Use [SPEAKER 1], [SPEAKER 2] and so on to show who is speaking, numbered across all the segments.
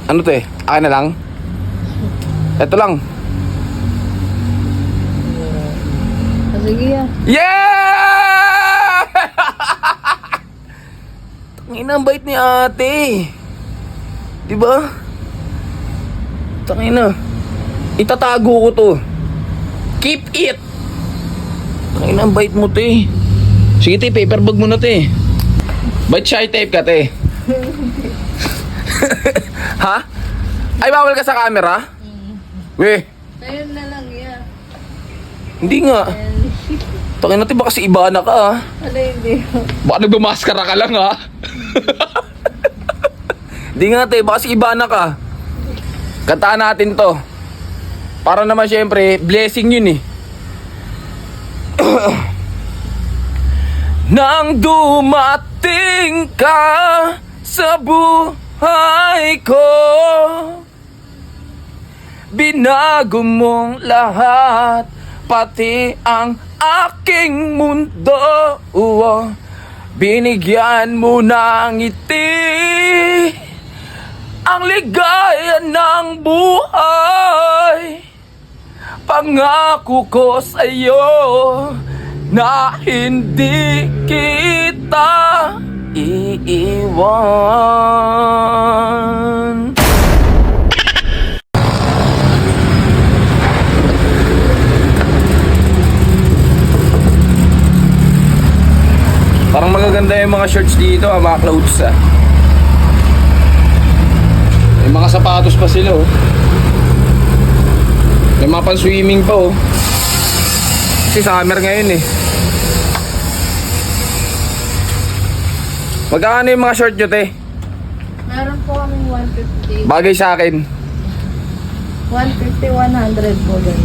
[SPEAKER 1] Ano to eh? Akin na lang? Ito lang.
[SPEAKER 2] Sige ah.
[SPEAKER 1] Yeah! Tangina, ang bait ni ate. Diba? Tangina. Itatago ko to. Keep it. Tangina, ang bait mo, te. Sige, te, paperbag mo na, te. Bait shy tape ka, te. Ha? Ay, bawal ka sa camera? Weh.
[SPEAKER 2] Ayun na lang yan.
[SPEAKER 1] Hindi nga. Tangina, te, baka si Ibana ka, ha?
[SPEAKER 2] Ano hindi?
[SPEAKER 1] Baka nagbumaskara ka lang, ha? Hindi nga, te, baka si Ibana ka. Kantaan natin to. Para naman syempre, blessing yun eh. Nang dumating ka sa buhay ko, binago mong lahat, pati ang aking mundo. Binigyan mo ng ngiti ang ligaya ng buhay. Pangako ko sa'yo na hindi kita iiwan. Parang magaganda yung mga shorts dito, mga clothes ah. May mga sapatos pa sila oh. May mga pan-swimming pa oh. Kasi summer ngayon eh. Magkano yung mga short nyo, te?
[SPEAKER 2] Meron po kaming 150.
[SPEAKER 1] Bagay sa akin.
[SPEAKER 2] 150, 100 po din.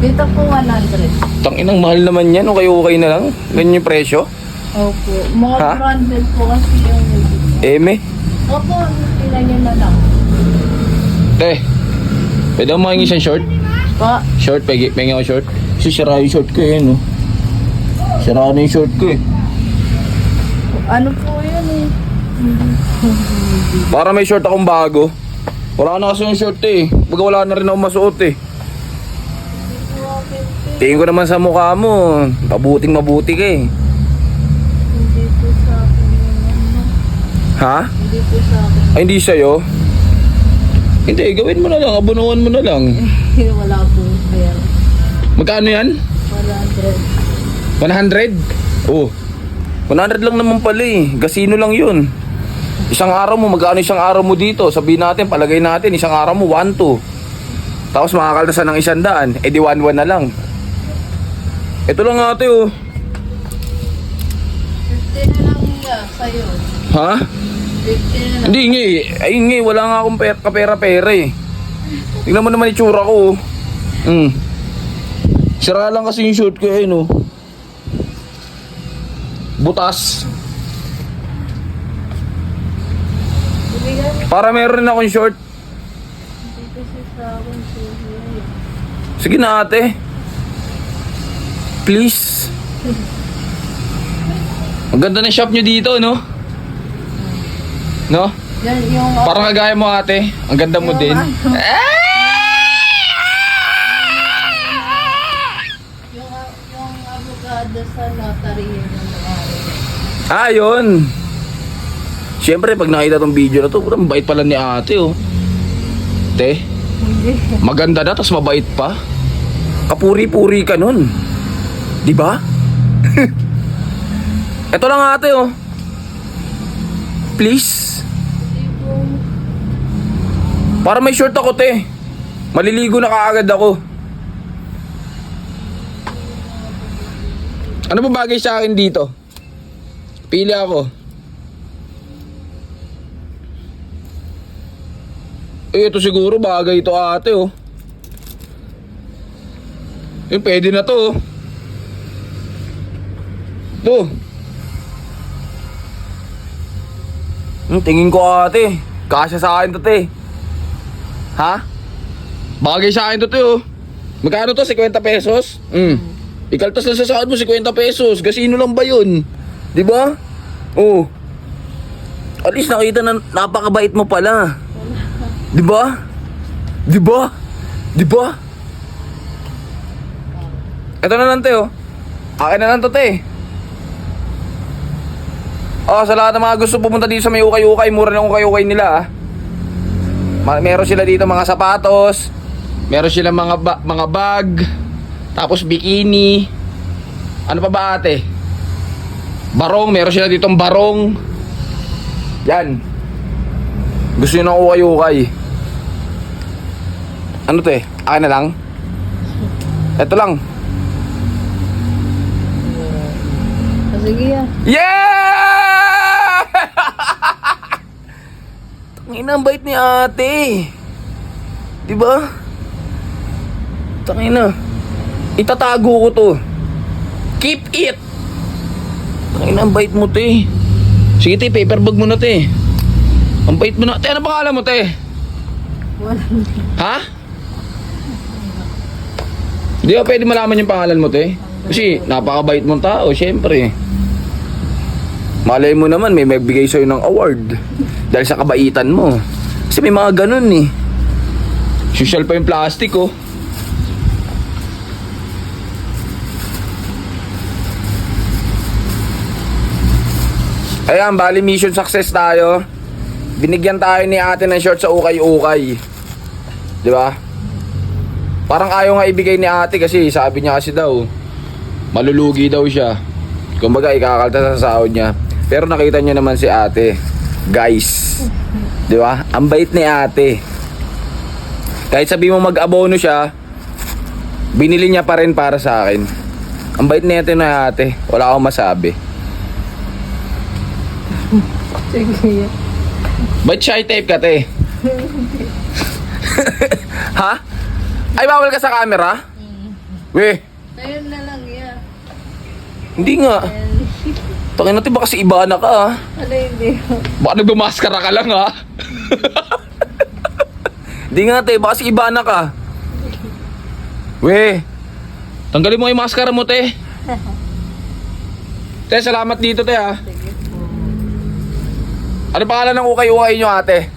[SPEAKER 2] Dito po 100.
[SPEAKER 1] Tanginang mahal naman yan. Okay na lang. Ganyan yung presyo.
[SPEAKER 2] Opo. Mga
[SPEAKER 1] Ha?
[SPEAKER 2] branded po kasi yung...
[SPEAKER 1] Eme.
[SPEAKER 2] Opo, sila nyo na lang.
[SPEAKER 1] Te, pwede ako makingi isang short?
[SPEAKER 2] Pa,
[SPEAKER 1] Short, pengi ako short. Kasi sira yung short ko eh, no? Sira na yung short ko eh.
[SPEAKER 2] ano po yun eh?
[SPEAKER 1] Para may short akong bago. Wala na kasi yung short eh. Baga wala na rin ako masuot eh. Tingin ko naman sa mukha mo, mabuti ka eh.
[SPEAKER 2] Hindi po sa akin yun. Ano?
[SPEAKER 1] Ha?
[SPEAKER 2] Hindi po sa akin.
[SPEAKER 1] Ay, hindi sa'yo? Hindi, gawin mo na lang, abunuan mo na lang.
[SPEAKER 2] Wala po pera.
[SPEAKER 1] Magkano yan?
[SPEAKER 2] 100.
[SPEAKER 1] 100? Oh, 100 lang naman pala eh. Gasino lang yun. Isang araw mo, magkano isang araw mo dito? Sabihin natin, palagay natin, isang araw mo, 1-2. Tapos makakaltasan ng 100, edi 1-1 na lang. Ito lang ate oh.
[SPEAKER 2] 50 na lang niya sa'yo.
[SPEAKER 1] Ha?
[SPEAKER 2] 50 na lang.
[SPEAKER 1] Hindi ngi, ay ngi, wala nga akong kapera-pera eh. Tingnan mo naman itsura ko oh. Sira lang kasi yung shoot ko eh no. Butas.
[SPEAKER 2] Bibigyan
[SPEAKER 1] Para meron rin akong short.
[SPEAKER 2] dito sa akin.
[SPEAKER 1] Sige na ate. Please. Ang ganda ng shop nyo dito no? No?
[SPEAKER 2] Yan yung...
[SPEAKER 1] Parang kagaya mo ate. Ang ganda mo din.
[SPEAKER 2] Yung abogado sa notary yun yung mga...
[SPEAKER 1] Ah, yun. Siyempre, pag nakita tong video na to, ang bait pala ni ate, oh. Te,
[SPEAKER 2] Hindi.
[SPEAKER 1] maganda na, tas mabait pa. Kapuri-puri ka nun. Di ba? Ito lang ate, oh. Please. Para may short ako, te. Maliligo na kaagad ako. Ano ba bagay sa akin dito? Pili ako. Eh, ito siguro bagay ito ate, oh. Eh, pwede na to, oh. Ito. Tingin ko ate. Kasya sa akin to, te. Ha? Bagay sa akin to, te, oh. Magkano to? 50 pesos? Ikaltas na sa saan mo, 50 pesos. Gasino lang ba yun? Di ba? Oh. At least nakita na napakabait mo pala. Di ba? Di ba? Di ba? Ito na lang, te, oh. Akin na lang to, te. Oh, sa lahat ng mga gusto pumunta dito sa may ukay-ukay, mura ng ukay-ukay nila, ah. Meron sila dito mga sapatos, meron sila mga bag, tapos bikini. Ano pa ba, ate? Barong, meron sila ditong barong. Yan. Gusto nyo ng ukay-ukay. Ano, te? Akin na lang? Ito lang.
[SPEAKER 2] Sige ah.
[SPEAKER 1] Yeah! Tangina, ang bait ni ate. Diba? Tangina. Itatago ko to. Keep it. Tangina, ang bait mo, te. Sige, te, paperbag mo na, te. Ang bait mo na. Te, ano pangalan mo, te?
[SPEAKER 2] Wala.
[SPEAKER 1] Ha? Di ba pwede malaman yung pangalan mo, te? Kasi napakabait mong tao, syempre. Malay mo naman, may magbigay sa'yo ng award dahil sa kabaitan mo. Kasi may mga ganun eh. Social pa yung plastic, oh. Ayan, bali mission success tayo. Binigyan tayo ni ate ng short sa ukay-ukay. Di ba? Parang ayaw nga ibigay ni ate kasi sabi niya kasi daw malulugi daw siya. Kumbaga ikakalta sa sahod niya. Pero nakita niyo naman si ate. Guys. Di ba? Ang bait ni ate. Kahit sabi mo mag-abono siya, binili niya pa rin para sa akin. Ang bait ni ate. Wala akong masabi.
[SPEAKER 2] Sige.
[SPEAKER 1] Ba't shy type ka, te? Ha? Ay, bawal ka sa camera? Weh,
[SPEAKER 2] Ayun na lang yan.
[SPEAKER 1] hindi nga. Tangin natin, baka si Ibana ka, ha?
[SPEAKER 2] Ano hindi?
[SPEAKER 1] Baka nagbumaskara ka lang, ha? Hindi nga, te, baka si Ibana ka. Weh, tanggalin mo yung maskara mo, te. Te, salamat dito, te, ha?
[SPEAKER 2] Sige po.
[SPEAKER 1] Ano pangalan ng ukay-ukay nyo, ate?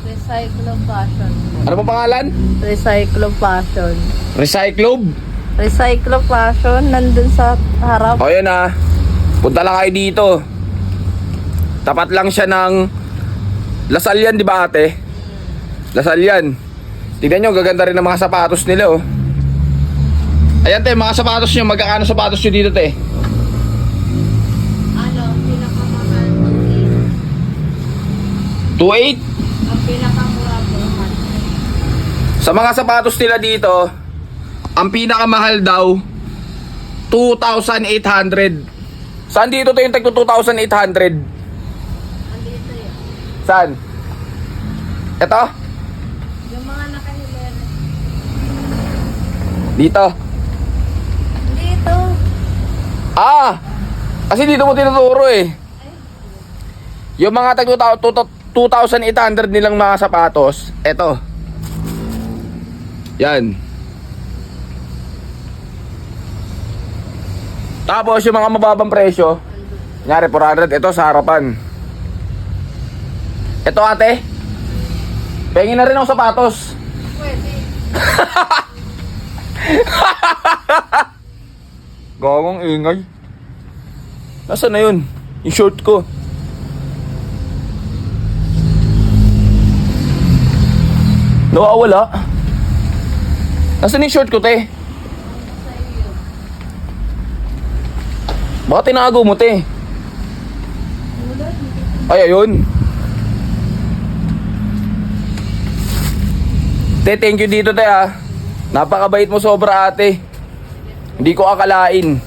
[SPEAKER 2] Recycle Fashion.
[SPEAKER 1] Ano pang pangalan?
[SPEAKER 2] Recycle Fashion.
[SPEAKER 1] Recyclobe.
[SPEAKER 2] Recycle Fashion, nandun sa harap.
[SPEAKER 1] O, yun, ha? Punta lang kayo dito. Tapat lang siya ng Lasal yan, di ba, ate? Lasal yan. Tignan nyo, gaganda rin ng mga sapatos nila, oh. Ayan, te, mga sapatos nyo. Magkakano sapatos nyo dito, te?
[SPEAKER 2] Ano, pinakamahal mo?
[SPEAKER 1] 2.8?
[SPEAKER 2] Ang pinakamura po.
[SPEAKER 1] Sa mga sapatos nila dito, ang pinakamahal daw 2,800. Saan dito to yung tag 2,800?
[SPEAKER 2] Andito yun.
[SPEAKER 1] Saan? Ito?
[SPEAKER 2] Yung mga nakahilera.
[SPEAKER 1] Dito.
[SPEAKER 2] Dito.
[SPEAKER 1] Ah! Kasi dito mo tinuturo eh. Yung mga tag 2,800 nilang mga sapatos, ito. Yan. Tapos yung mga mababang presyo, nyari 400, ito sa harapan. Ito, ate. Pengin na rin ako sapatos.
[SPEAKER 2] Pwede.
[SPEAKER 1] Gawang ingay. Nasaan na yun? Yung short ko. Nawawala. Nasaan yung short ko, te? Baka tinago mo, te. Ay, ayun. Te, thank you dito, te, ha. Napakabait mo sobra, ate. Hindi ko akalain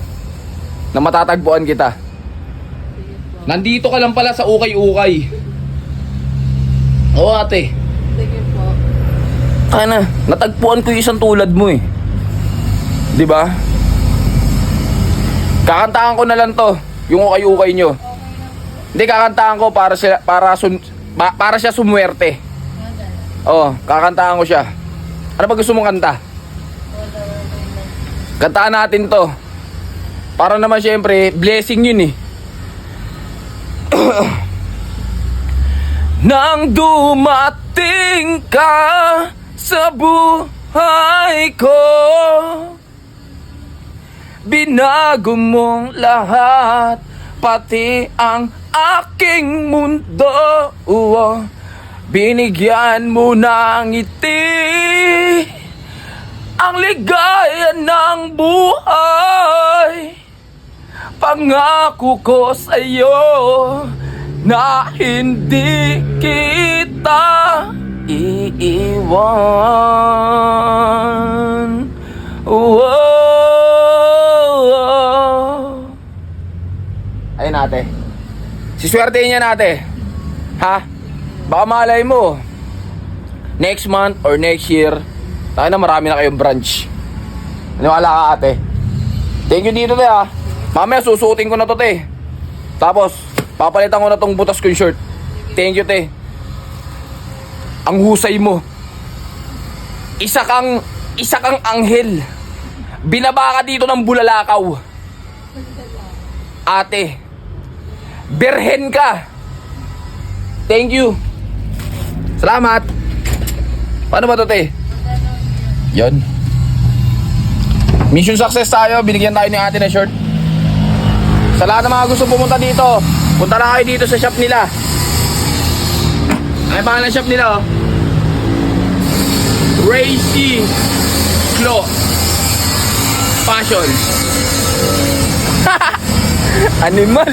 [SPEAKER 1] na matatagpuan kita. Nandito ka lang pala sa ukay-ukay. Oo, ate.
[SPEAKER 2] Sige po.
[SPEAKER 1] Kaya na, natagpuan ko yung isang tulad mo, eh. Di ba? Kakantahan ko na lang to, yung ukay-ukay nyo. Hindi, kakantahan ko para siya sumwerte. Oo, kakantahan ko siya. Ano ba gusto mong kanta? Kantaan natin to. Para naman syempre, blessing yun eh. Nang dumating Dumating ka sa buhay ko, binago mong lahat, pati ang aking mundo. Binigyan mo ng ngiti ang ligaya ng buhay. Pangako ko sa'yo na hindi kita iiwan. Ayun ate, siswertein niya nate. Ha? Baka malay mo next month or next year tayo na marami na kayong branch. Naniwala ka ate. Thank you dito te ha. Mamaya susuotin ko na to te. Tapos papalitan ko na tong butas kong shirt. Thank you te. Ang husay mo. Isa kang anghel. Binaba ka dito ng bulalakaw. Ate, berhen ka. Thank you. Salamat. Paano ba to te? Yon. Mission success tayo. Binigyan tayo ni ate na shirt. Sa lahat ng mga gusto pumunta dito, punta lang kayo dito sa shop nila. Ano yung pangalan ng shop nila oh? Racy Clo Fashion. Animal.